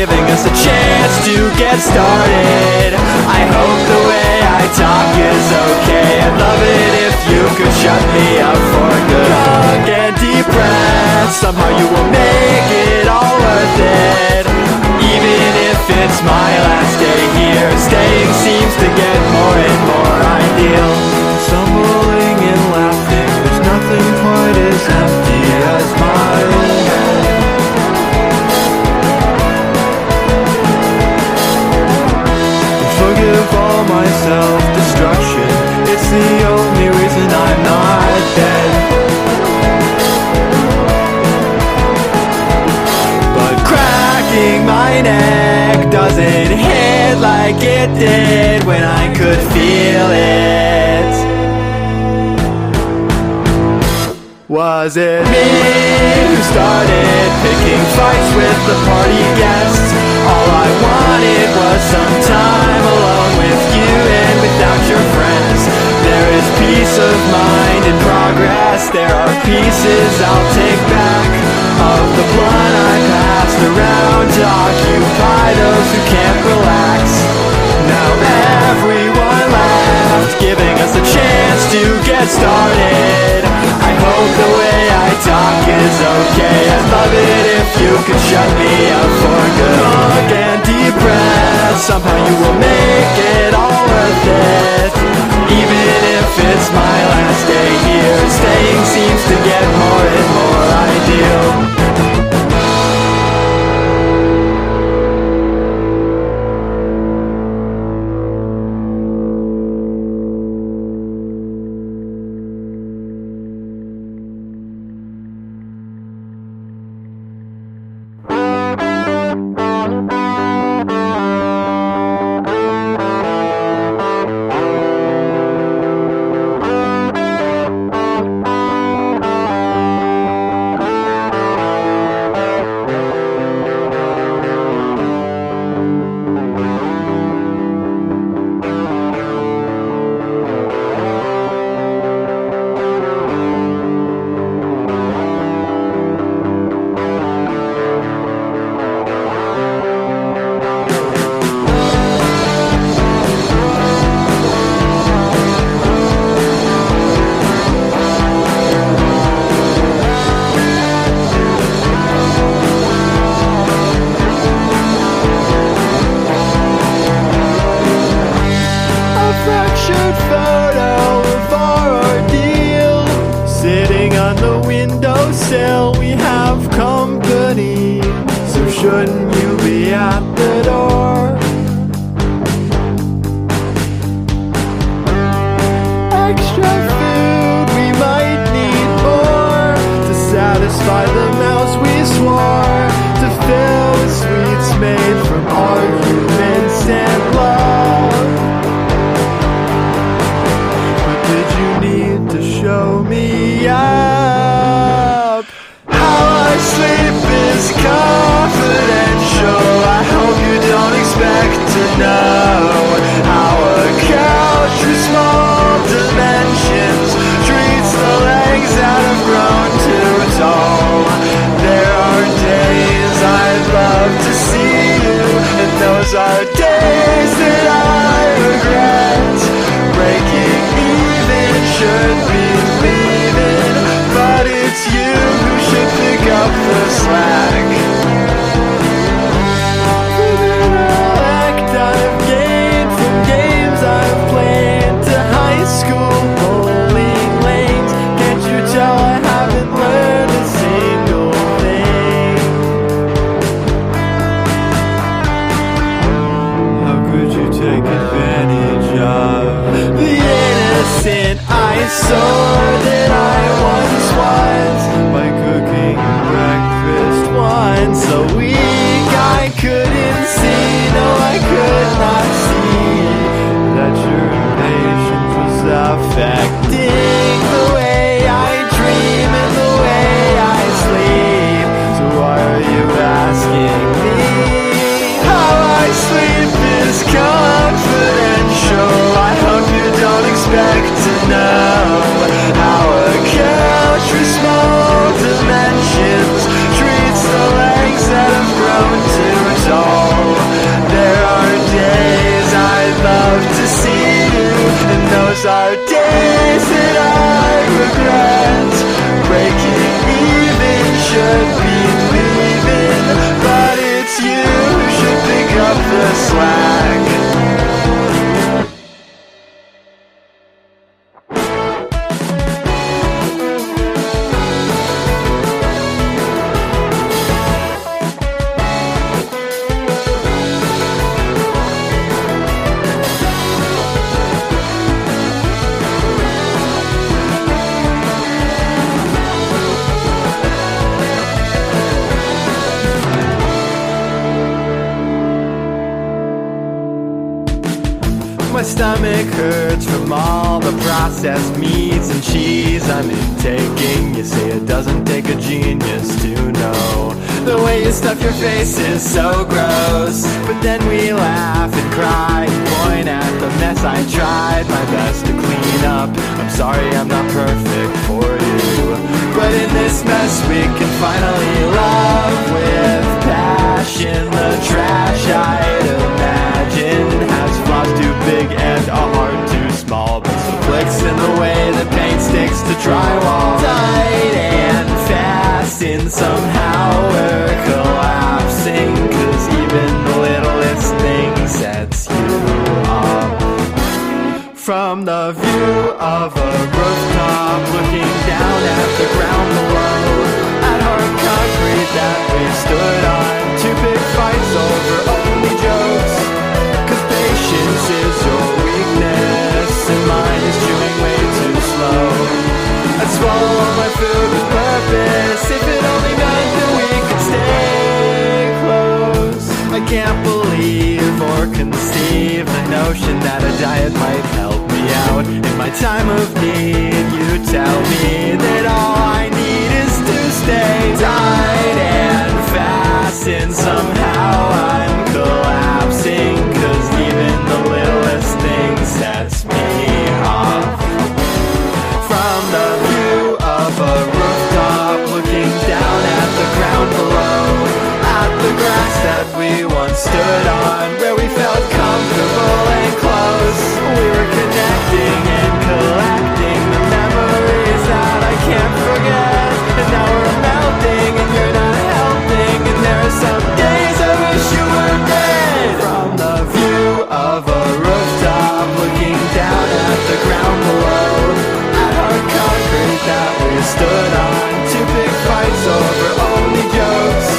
giving us a chance to get started. I hope the way I talk is okay. I'd love it if you could shut me up for good. Drunk and depressed, somehow you will make it all worth it. Even if it's my last day here, staying seems to get more and more ideal. Stumbling and laughing, there's nothing quite as empty as my head. Forgive all my self-destruction, it's the only reason I'm not dead. But cracking my neck doesn't hit like it did when I could feel it. Was it me who started picking fights with the party guests? All I wanted was some time alone with you and without your friends. There is peace of mind in progress. There are pieces I'll take back of the blood I passed around to occupy those who can't relax. Now everyone left, giving us a chance to get started. I hope the way I talk is okay. I'd love it if you could shut me up for good. Drunk and depressed, somehow you will make it all worth it. Even if it's my last day here, staying seems to get more and more ideal. We have company, so shouldn't you be at the door? Extra food, we might need more to satisfy the mouths we swore to fill with sweets made from arguments and love. But did you need to show me up? Sleep is confidential. I hope you don't expect to know our couch with small dimensions treats the legs that have grown too tall. There are days I'd love to see you, and those are days that I regret. Breaking even should be leaving, but it's you who should pick up the slack. For the intellect I've gained from games I've played to high school bowling lanes, can't you tell I haven't learned a single thing? How could you take advantage of the innocent I saw? stomach hurts from all the processed meats and cheese I'm intaking. You say it doesn't take a genius to know the way you stuff your face is so gross. But then we laugh and cry and point at the mess I tried my best to clean up. I'm sorry I'm not perfect for you, but in this mess we can finally love with passion. The trash I'd imagine has flaws too big and a heart too small, but some clicks in the way the paint sticks to drywall. Tight and fast and somehow we're collapsing, 'cause even the littlest thing sets you up. From the view of a rooftop, looking down at the ground below, at hard concrete that we stood on, two big fights over only jokes. 'Cause patience is your weakness and mine is chewing way too slow. I'd swallow all my food with purpose if it only meant that we could stay close. I can't believe or conceive the notion that a diet might help me out in my time of need. You tell me that all I need is to stay tight and fast, and somehow I'm collapsing, 'cause even the littlest thing sets me off. From the view of a rooftop, looking down at the ground below, at the grass that we once stood on, where we felt comfortable and close. We were connecting and collecting the memories that I can't forget, and now we're melting and you're not helping, and there are some days I wish you were dead. From the view of a rooftop, looking down at the ground below, at hard concrete that we stood on, two big fights over only jokes.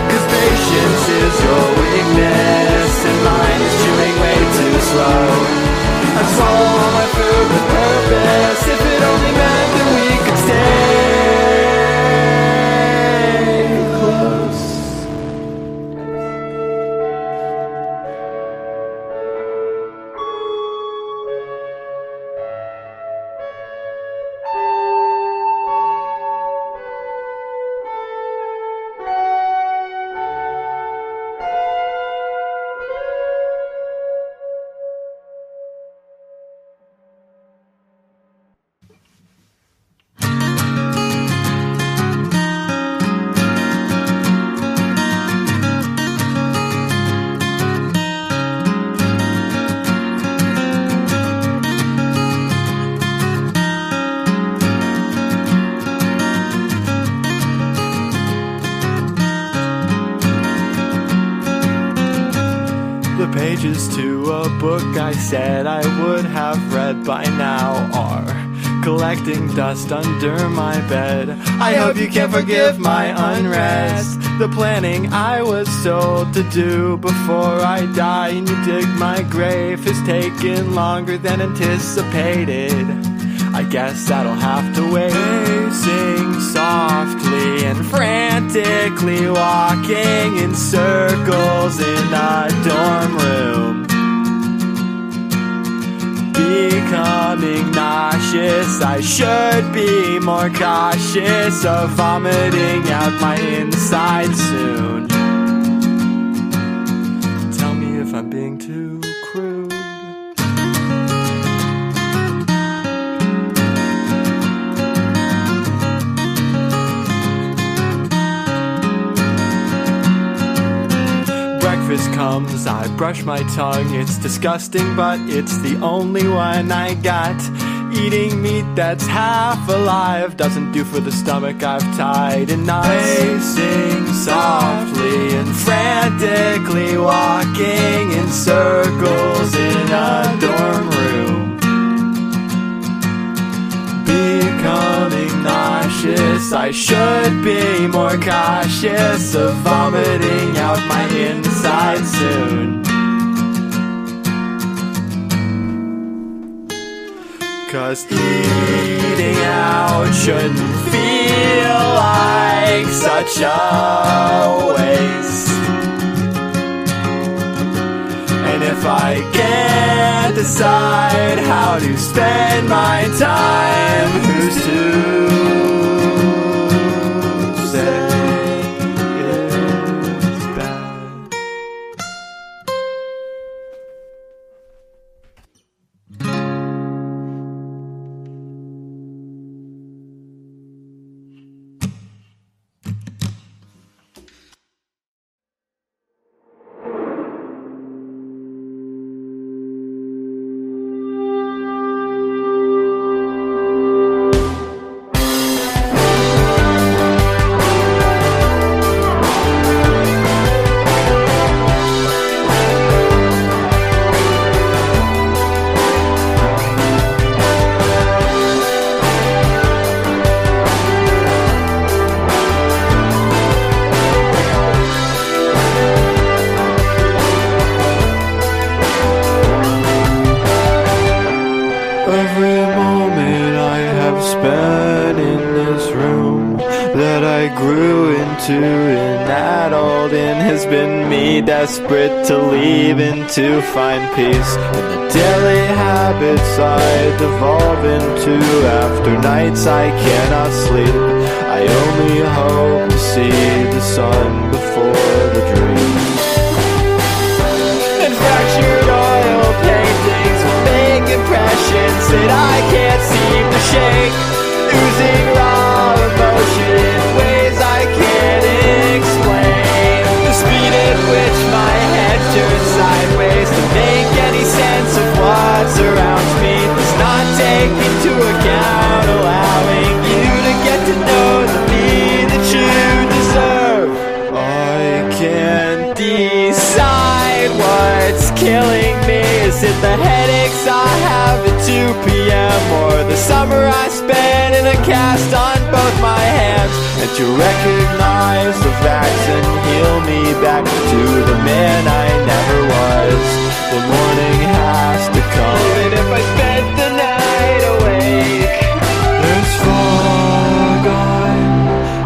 'Cause patience is your weakness and mine is chewing way too slow. I'd swallow all my food with purpose if it only meant that we could stay close. The pages to a book I said I would have read by now are collecting dust under my bed. I hope you can forgive my unrest. The planning I was told to do before I die and you dig my grave has taken longer than anticipated. I guess that'll have to wait. Pacing softly and frantically, walking in circles in a dorm room, becoming nauseous. I should be more cautious of vomiting out my inside soon. Tell me if I'm being too crude. Breakfast comes, I brush my tongue. It's disgusting, but it's the only one I got. Eating meat that's half alive doesn't do for the stomach. I've tied a knot. Pacing softly and frantically, walking in circles in a dorm room, becoming nauseous. I should be more cautious of vomiting out my inside soon. 'Cause eating out shouldn't feel like such a waste. And if if I can't decide how to spend my time? Who's to say it's bad? Every moment I have spent in this room that I grew into an adult in has been me desperate to leave and to find peace in the daily habits I devolve into. After nights I cannot sleep, I only hope to see the sun before the dream. And fractured oil paintings will make impressions that I can't seem to shake, oozing raw emotion in ways I can't explain. The speed at which my head turns sideways to make any sense of what surrounds me does not take into account allowing you to get to know the me that you deserve. I can't decide what's killing me. Is it the headaches I have at 2 p.m. or the summer I spent in a cast on both my hands? And to recognize the facts and heal me back to the man I never was. The morning has to come, even if I spent the night awake. There's fog on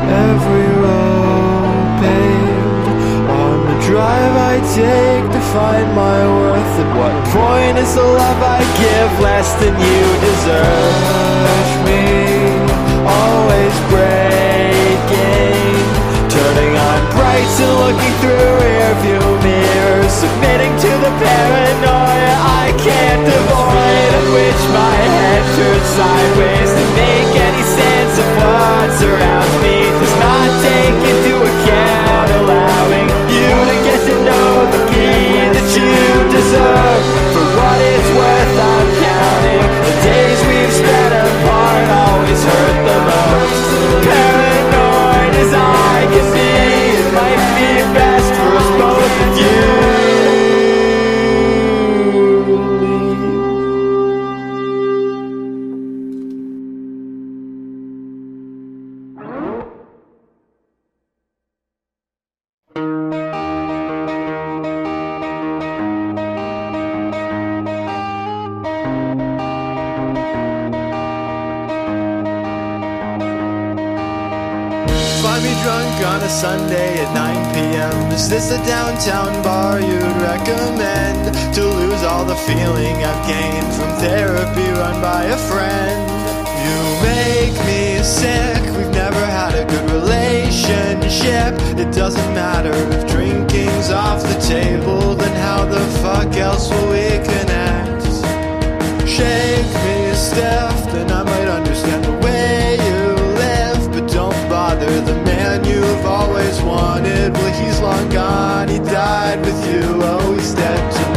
every road paved, on the drive I take to find my worth. At what point is the love I give less than you deserve? Touch me, always breaking, turning on brights and looking through rearview mirrors, submitting to the paranoia I can't avoid, in which my head turns sideways to make any sense of what surrounds me does not take into account allowing you to get to know the me that you deserve. For what it's worth, I'm counting the days we've spent apart always hurt the most. Paranoid as I can be, it might be best for us both if you find me drunk on a Sunday at 9 p.m. Is this a downtown bar you'd recommend to lose all the feeling I've gained from therapy run by a friend? You make me sick, we've never had a good relationship. It doesn't matter if drinking's off the table, then how the fuck else will we connect? Shake me stiff, then I might understand the way you live, but don't bother the man you've always wanted. Well, he's long gone, he died with you, oh, he's dead to me.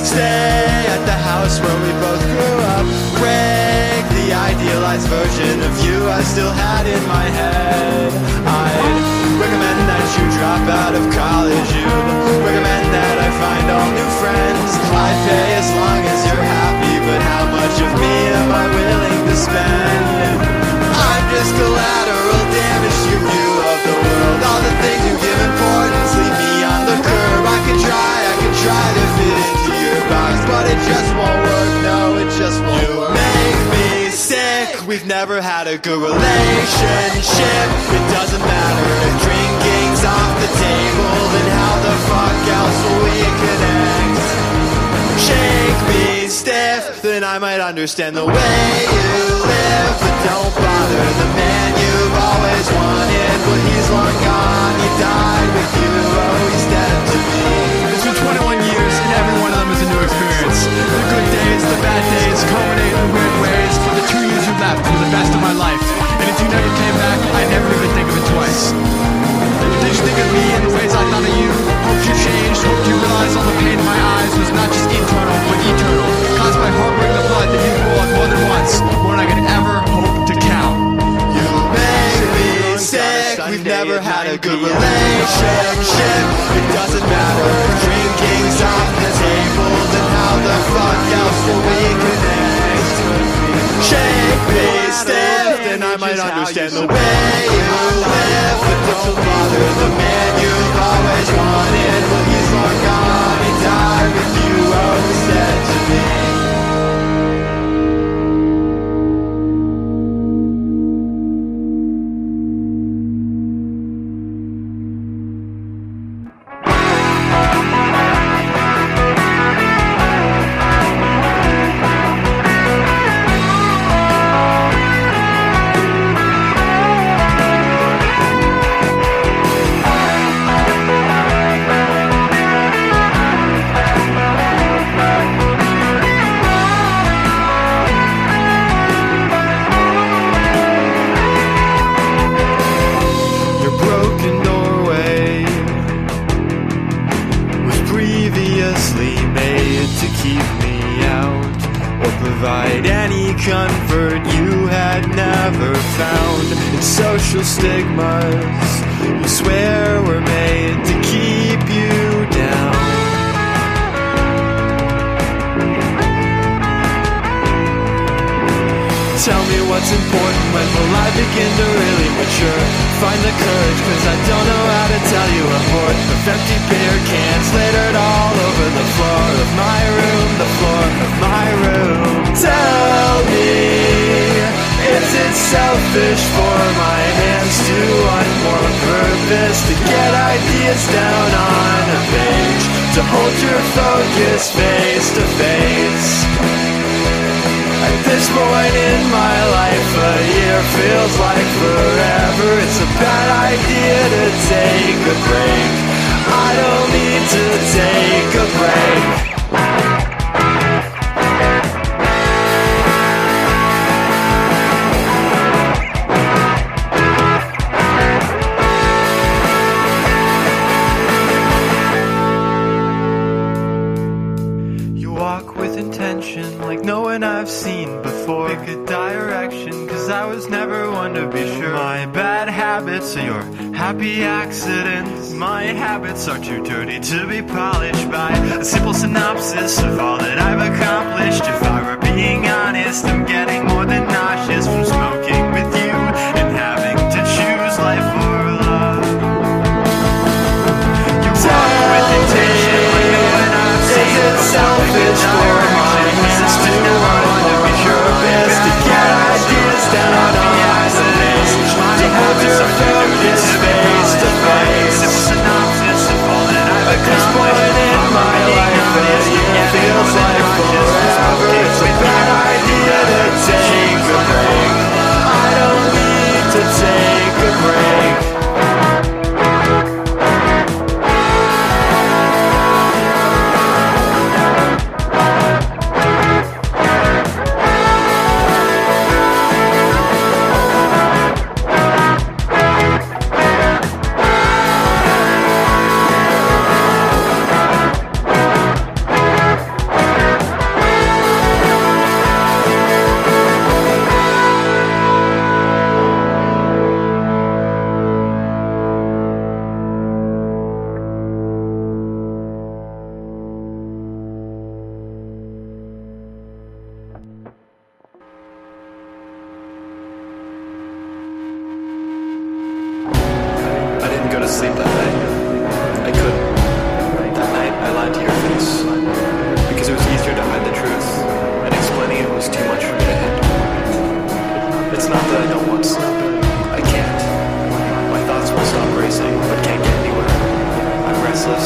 Stay at the house where we both grew up. Break the idealized version of you I still had in my head. I'd recommend that you drop out of college. You'd recommend that I find all new friends. I'd pay as long as you're happy, but how much try to fit into your box, but it just won't work, no, it just won't work. You make me sick, we've never had a good relationship. It doesn't matter if drinking's off the table, then how the fuck else will we connect? Shake me stiff, then I might understand the way you live. But don't bother the man you've always wanted. Well, he's long gone, he died with you, oh, he's dead to me. It's been 21 years and every one of them is a new experience. The good days, the bad days, culminate in weird ways. But the 2 years you left were the best of my life. And if you never came back, I never even think of it twice. Did you think of me in the ways I thought of you? Hoped you changed, hoped you realized all the pain in my eyes was not just internal, but eternal. Caused my heart break the blood that you boiled more than once, more than I could ever hope to count. You make me sick, we've never had a good relationship. It doesn't matter if drinking's off the table, then how the fuck else will we connect? Shake me stiff, then I might understand the way you live. But don't bother the man you've always wanted. Well, he's long gone, he died with you, oh, he's dead to me. Comfort you had never found in social stigmas you swear were made to keep you down. Tell me what's important, when will I begin to really mature? Find the courage, cause I don't know how to tell you a horde of empty beer cans littered all over the floor of my room, the floor of my room. Tell me, is it selfish for my hands to want more purpose, to get ideas down on a page, to hold your focus face to face? At this point in my life, a year feels like forever. It's a bad idea to take a break. I don't need to take a break. Like no one I've seen before. Pick a direction, cause I was never one to be sure. My bad habits are your happy accidents. My habits are too dirty to be polished by a simple synopsis of all that I've accomplished. If I were being honest, I'm getting more than nauseous from smoking with you and having to choose life or love. You walk with intention like no one I've seen before. Selfish for my hands to want to be your best, to get ideas down on the page, to hold your focus face to face. At this point in my life, it feels like forever. It's a bad idea to take a break. I don't need to take a break.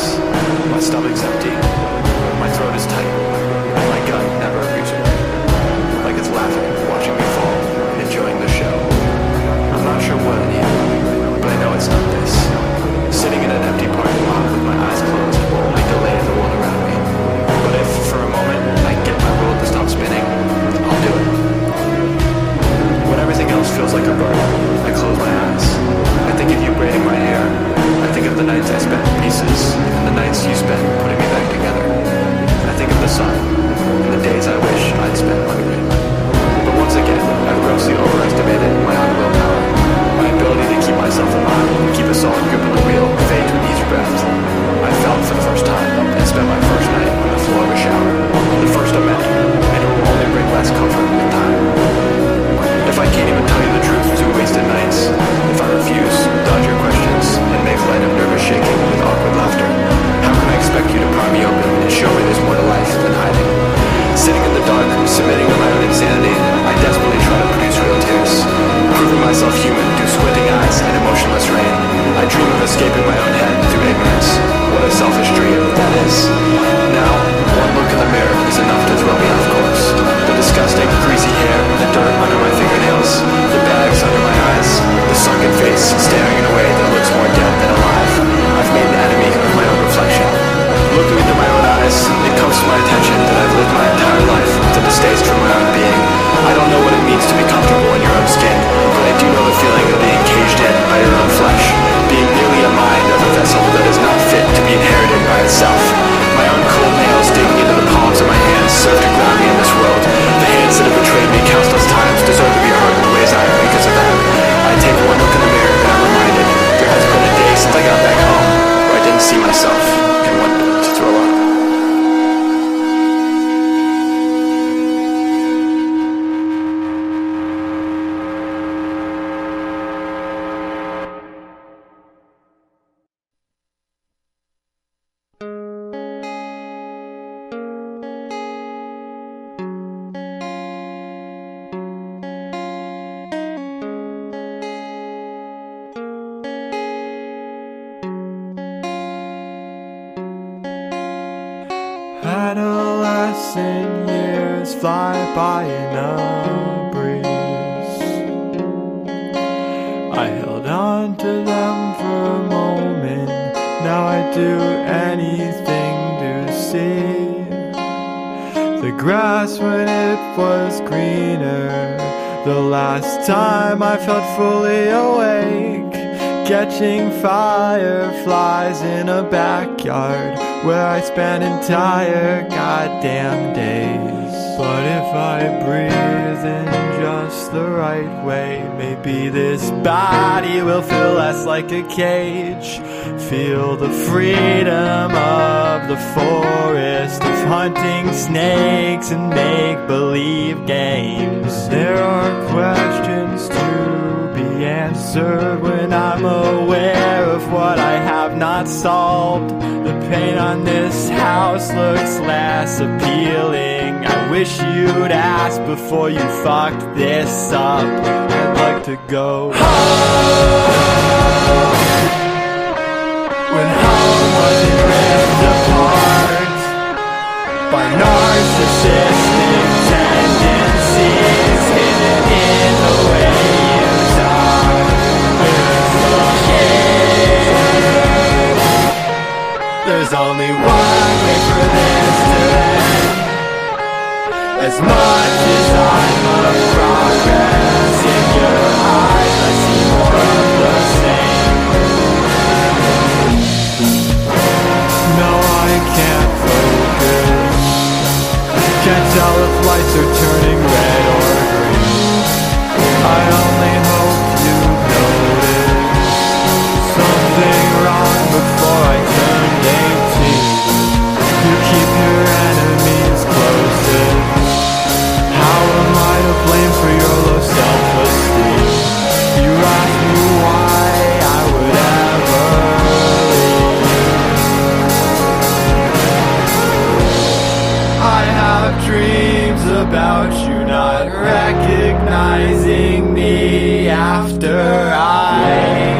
breathless. My stomach's empty. My throat is tight. And my gut never agrees with me. Like it's laughing, watching me fall, and enjoying the show. I'm not sure what I need, but I know it's not this. Sitting in an empty parking lot with my eyes closed will only delay the world around me. But if, for a moment, I can get my world to stop spinning, I'll do it. When everything else feels like a burden, I close my eyes. I think of you braiding my hair. I think of the nights I spent in pieces, and the nights you spent putting me back together. I think of the sun, and the days I wish I'd spent under it. But once again, I've grossly overestimated my own willpower. My ability to keep myself alive and keep a solid grip on the wheel fades with each breath. I felt for the first time and spent my first night on the floor of a shower. The first of many, and it will only bring less comfort with time. If I can't even tell you the truth through wasted nights, if I refuse, dodge your questions, and make light of nervous shaking with awkward laughter, how can I expect you to pry me open and show me there's more to life than hiding? Sitting in the dark, submitting to my own insanity, I desperately try to produce real tears. Proving myself human through squinting eyes and emotionless rain. I dream of escaping my own head through ignorance. What a selfish dream that is. Now, one look in the mirror is enough to throw me off course. The disgusting, greasy hair, the dirt under my fingernails, the bags under my eyes, the sunken face staring in a way that looks more dead than alive. I've made an enemy of my own reflection. Looking into my own eyes, it comes to my attention that I've lived my entire life to distaste for my own being. I don't know what it means to be comfortable in your own skin, but I do know the feeling of being caged in by your own flesh, being merely a mind of a vessel that is not fit to be inherited by itself. My own cold nails digging into the palms of my hands serve to ground me in this world. The hands that have betrayed me countless times deserve to be hurt in the ways I am because of them. I take one look in the mirror and I'm reminded there has been a day since I got back home where I didn't see myself and wanted to throw up. Adolescent years fly by in a breeze. I held on to them for a moment. Now I do anything to see the grass when it was greener. The last time I felt fully awake, catching fireflies in a backyard where I spent entire goddamn days. But if I breathe in just the right way, maybe this body will feel less like a cage. Feel the freedom of the forest, of hunting snakes and make-believe games. There are questions to be answered when I'm aware of what I have not solved. The paint on this house looks less appealing. I wish you'd ask before you fucked this up. I'd like to go home when home wasn't ripped apart by narcissistic tendencies hidden in the way you talk. There's only one way for this to end. As much as I'm a progress in your eyes, I see more of the same. No, I can't focus. Can't tell if lights are turning red or green. I only hope you notice something wrong before I turned 18. You keep your enemies closest. How am I to blame for your low self-esteem? You ask me why I would ever leave. I have dreams about you not recognizing me after I